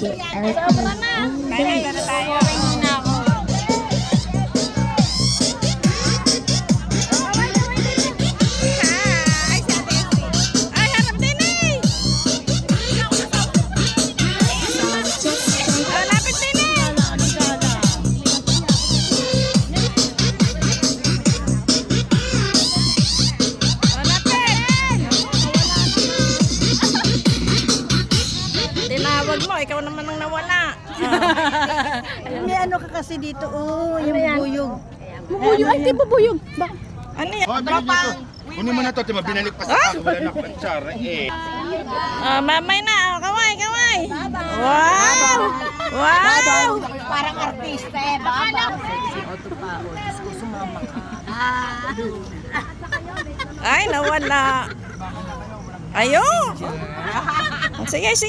Sobra na. Kaya na tayo. Na ako. Tinawag mo, ikaw naman ang nawala. May ano ka kasi dito, yung bubuyog. Bubuyog, ay di bubuyog. Ano yan? Oh, tropa. Kunin mo na to, tima, binalik pa sa ako. Wala na kutsara eh. Mamay na, kaway, kaway. Wow! Wow! Parang artista eh, baba. Si Otto pa, Diyos ko, sumama ka. Ay, nawala. Ayo. Sige, sige.